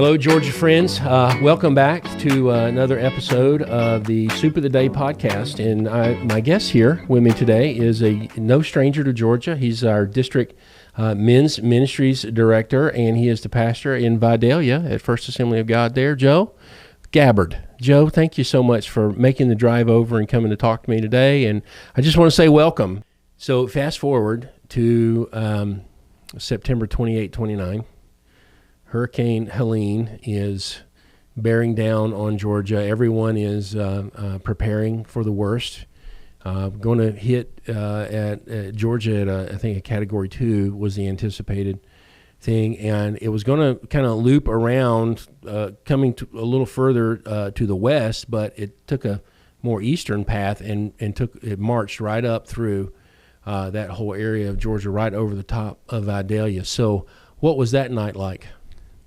Hello, Georgia friends. Welcome back to another episode of the Soup of the Day podcast. And my guest here with me today is no stranger to Georgia. He's our district men's ministries director, and he is the pastor in Vidalia at First Assembly of God there. Joe Gabbard. Joe, thank you so much for making the drive over and coming to talk to me today. And I just want to say welcome. So fast forward to September 28, 29. Hurricane Helene is bearing down on Georgia. Everyone is preparing for the worst. Going to hit at Georgia at I think a Category 2 was the anticipated thing, and it was going to kind of loop around, coming a little further to the west, but it took a more eastern path and it marched right up through that whole area of Georgia, right over the top of Vidalia. So, what was that night like?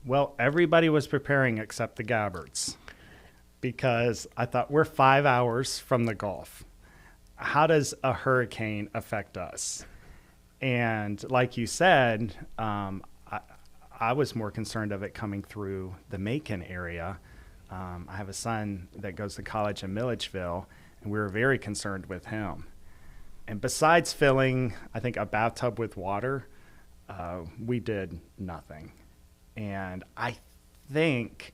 Well, everybody was preparing except the Gabbards, because I thought, we're 5 hours from the Gulf. How does a hurricane affect us? And like you said, I was more concerned of it coming through the Macon area. I have a son that goes to college in Milledgeville, and we were very concerned with him. And besides filling, I think, a bathtub with water, we did nothing. And I think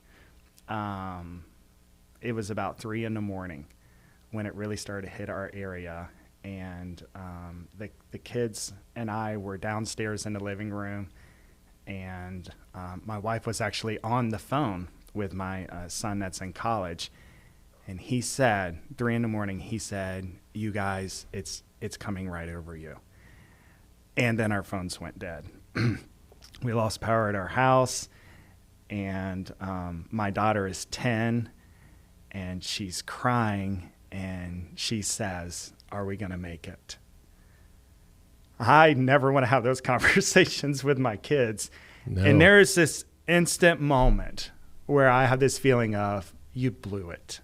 it was about 3 a.m. when it really started to hit our area. And the kids and I were downstairs in the living room. And my wife was actually on the phone with my son that's in college. And he said, 3 a.m, he said, "You guys, it's coming right over you." And then our phones went dead. We lost power at our house, and my daughter is 10, and she's crying, and she says, "Are we going to make it?" I never want to have those conversations with my kids. No. And there's this instant moment where I have this feeling of, you blew it.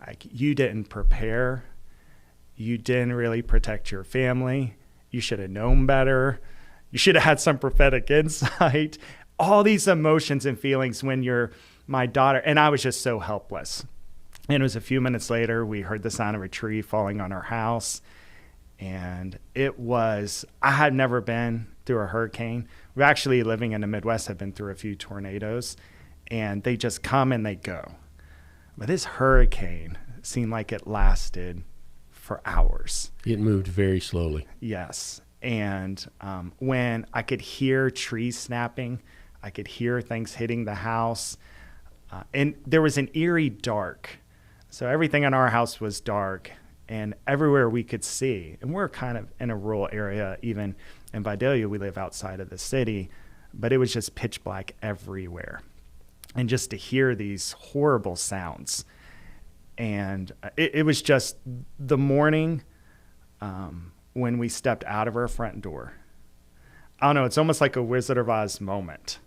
Like, you didn't prepare. You didn't really protect your family. You should have known better. You should have had some prophetic insight. All these emotions and feelings when you're my daughter. And I was just so helpless. And it was a few minutes later, we heard the sound of a tree falling on our house. And I had never been through a hurricane. We actually, living in the Midwest, have been through a few tornadoes. And they just come and they go. But this hurricane seemed like it lasted for hours. It moved very slowly. Yes. And when I could hear trees snapping, I could hear things hitting the house. And there was an eerie dark. So everything in our house was dark, and everywhere we could see. And we're kind of in a rural area. Even in Vidalia, we live outside of the city. But it was just pitch black everywhere. And just to hear these horrible sounds. And it was just the morning when we stepped out of our front door. I don't know, it's almost like a Wizard of Oz moment.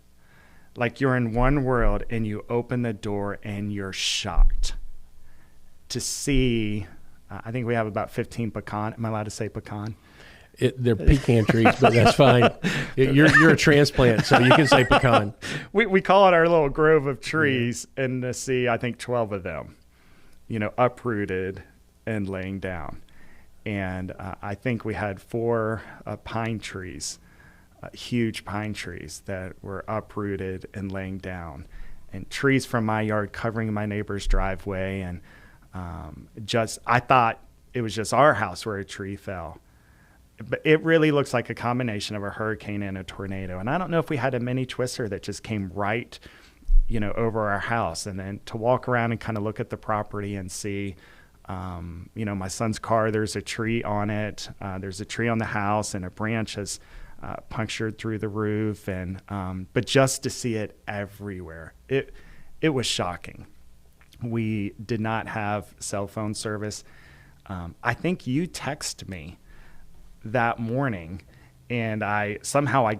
Like you're in one world and you open the door and you're shocked to see, I think we have about 15 pecan. Am I allowed to say pecan? They're pecan trees, but that's fine. You're a transplant, so you can say pecan. We call it our little grove of trees, and to see, I think, 12 of them, uprooted and laying down. And I think we had 4 pine trees, huge pine trees that were uprooted and laying down, and trees from my yard covering my neighbor's driveway. And I thought it was just our house where a tree fell. But it really looks like a combination of a hurricane and a tornado. And I don't know if we had a mini twister that just came right, over our house. And then to walk around and kind of look at the property and see, my son's car, there's a tree on it. There's a tree on the house, and a branch has punctured through the roof. And but just to see it everywhere, it was shocking. We did not have cell phone service. I think you texted me that morning, and I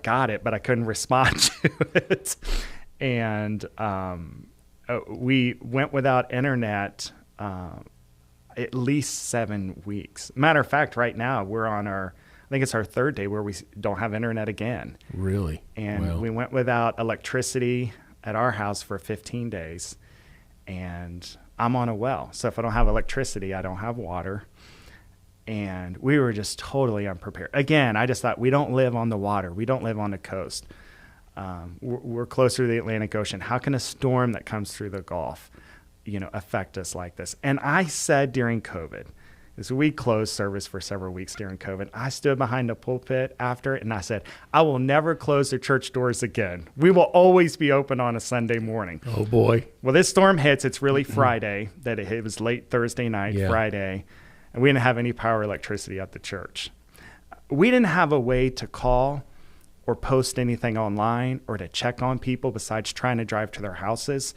got it, but I couldn't respond to it. And we went without internet at least 7 weeks. Matter of fact, right now we're on I think it's our 3rd day where we don't have internet again. Really? And we went without electricity. at our house for 15 days, and I'm on a well. So if I don't have electricity, I don't have water. And we were just totally unprepared. Again, I just thought, we don't live on the water. We don't live on the coast. We're closer to the Atlantic Ocean. How can a storm that comes through the Gulf, affect us like this? And I said during COVID, because we closed service for several weeks during COVID, I stood behind the pulpit after it and I said, I will never close the church doors again. We will always be open on a Sunday morning. Oh, boy. Well, this storm hits. It's really Friday that it hit. It was late Thursday night, Friday, and we didn't have any power or electricity at the church. We didn't have a way to call or post anything online or to check on people besides trying to drive to their houses.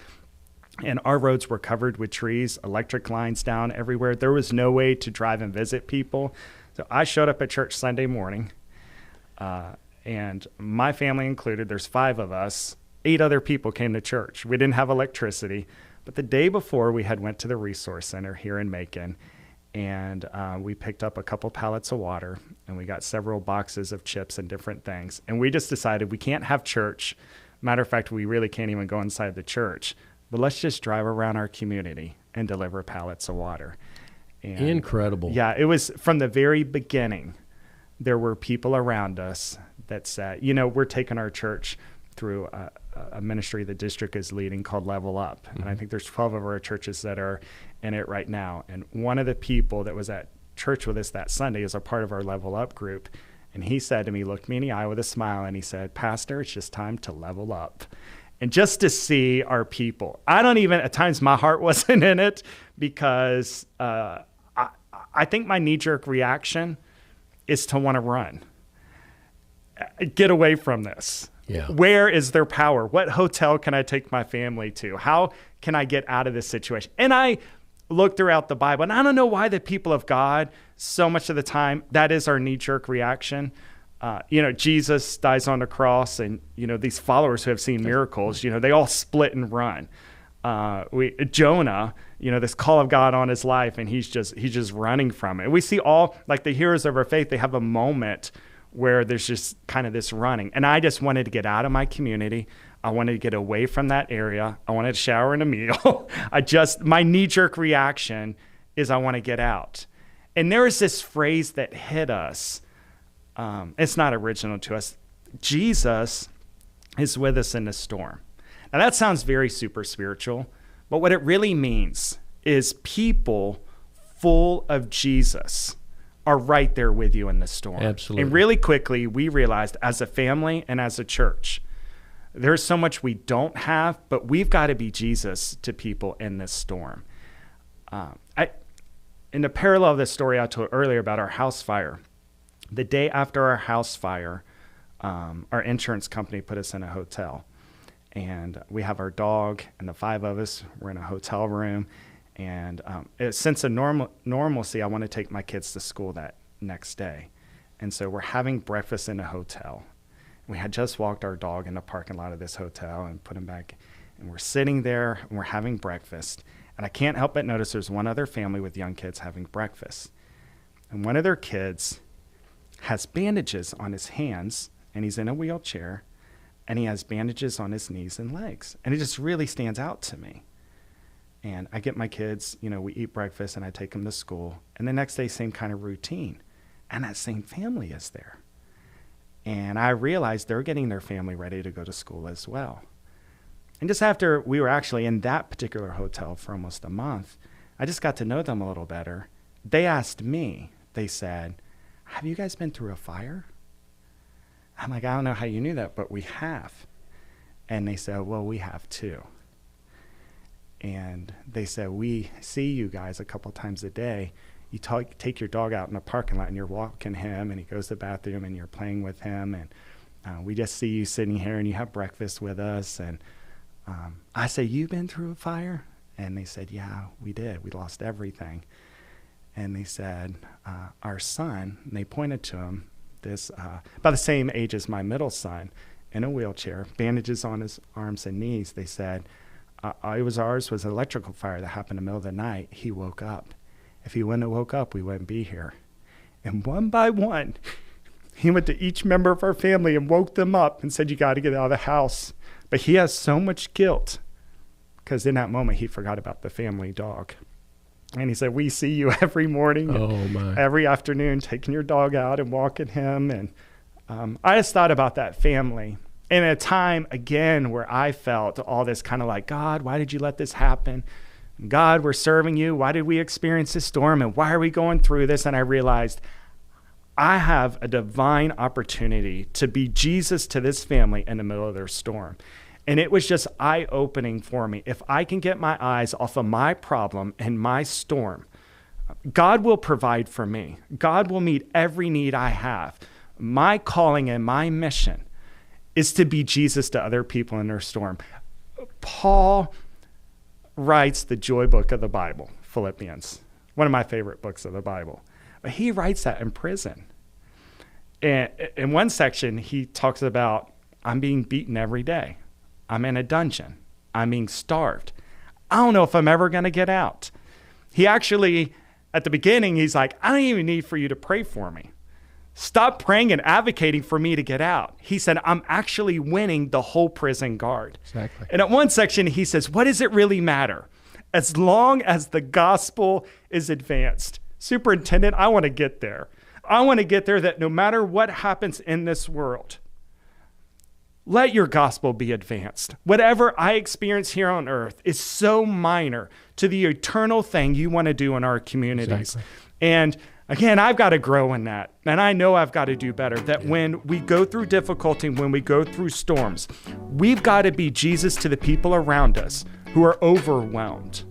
And our roads were covered with trees, electric lines down everywhere. There was no way to drive and visit people. So I showed up at church Sunday morning, and my family included. There's 5 of us. 8 other people came to church. We didn't have electricity. But the day before, we had went to the resource center here in Macon, and we picked up a couple pallets of water, and we got several boxes of chips and different things. And we just decided we can't have church. Matter of fact, we really can't even go inside the church. But let's just drive around our community and deliver pallets of water. And incredible. Yeah, it was from the very beginning. There were people around us that said, we're taking our church through a ministry the district is leading called Level Up. Mm-hmm. And I think there's 12 of our churches that are in it right now. And one of the people that was at church with us that Sunday is a part of our Level Up group. And he said to me, looked me in the eye with a smile, and he said, Pastor, it's just time to level up. And just to see our people, at times my heart wasn't in it, because I think my knee-jerk reaction is to want to run. Get away from this. Yeah. Where is their power? What hotel can I take my family to? How can I get out of this situation? And I look throughout the Bible, and I don't know why the people of God, so much of the time, that is our knee-jerk reaction. Jesus dies on the cross, and, these followers who have seen miracles, they all split and run. Jonah, this call of God on his life, and he's just running from it. And we see all, like the heroes of our faith, they have a moment where there's just kind of this running. And I just wanted to get out of my community. I wanted to get away from that area. I wanted to shower and a meal. My knee-jerk reaction is I want to get out. And there is this phrase that hit us. It's not original to us. Jesus is with us in the storm. Now that sounds very super spiritual, but what it really means is people full of Jesus are right there with you in the storm. Absolutely. And really quickly, we realized as a family and as a church, there's so much we don't have, but we've got to be Jesus to people in this storm. In the parallel of the story I told earlier about our house fire, the day after our house fire, our insurance company put us in a hotel. And we have our dog, and the 5 of us were in a hotel room. And since a normalcy, I want to take my kids to school that next day. And so we're having breakfast in a hotel. We had just walked our dog in the parking lot of this hotel and put him back. And we're sitting there, and we're having breakfast. And I can't help but notice there's one other family with young kids having breakfast. And one of their kids has bandages on his hands, and he's in a wheelchair, and he has bandages on his knees and legs. And it just really stands out to me. And I get my kids, we eat breakfast, and I take them to school. And the next day, same kind of routine. And that same family is there. And I realized they're getting their family ready to go to school as well. And just after we were actually in that particular hotel for almost a month, I just got to know them a little better. They asked me, they said, have you guys been through a fire? I'm like, I don't know how you knew that, but we have. And they said, well, we have too. And they said, we see you guys a couple times a day. You take your dog out in the parking lot, and you're walking him, and he goes to the bathroom, and you're playing with him. And we just see you sitting here, and you have breakfast with us. And I say, you've been through a fire? And they said, yeah, we did. We lost everything. And they said, our son, and they pointed to him, this about the same age as my middle son, in a wheelchair, bandages on his arms and knees. They said, ours was an electrical fire that happened in the middle of the night. He woke up. If he wouldn't have woke up, we wouldn't be here. And one by one, He went to each member of our family and woke them up and said, you got to get out of the house. But he has so much guilt because in that moment, he forgot about the family dog. And he said, we see you every morning, every afternoon, taking your dog out and walking him. And I just thought about that family. And at a time, again, where I felt all this kind of like, God, why did you let this happen? God, we're serving you. Why did we experience this storm? And why are we going through this? And I realized I have a divine opportunity to be Jesus to this family in the middle of their storm. And it was just eye-opening for me. If I can get my eyes off of my problem and my storm, God will provide for me. God will meet every need I have. My calling and my mission is to be Jesus to other people in their storm. Paul writes the joy book of the Bible, Philippians, one of my favorite books of the Bible. But he writes that in prison. And in one section, he talks about, I'm being beaten every day. I'm in a dungeon. I'm being starved. I don't know if I'm ever going to get out. He actually, at the beginning, he's like, I don't even need for you to pray for me. Stop praying and advocating for me to get out. He said, I'm actually winning the whole prison guard. Exactly. And at one section, he says, what does it really matter? As long as the gospel is advanced. Superintendent, I want to get there. I want to get there that no matter what happens in this world, let your gospel be advanced. Whatever I experience here on earth is so minor to the eternal thing you want to do in our communities. Exactly. And again, I've got to grow in that. And I know I've got to do better. That when we go through difficulty, when we go through storms, we've got to be Jesus to the people around us who are overwhelmed.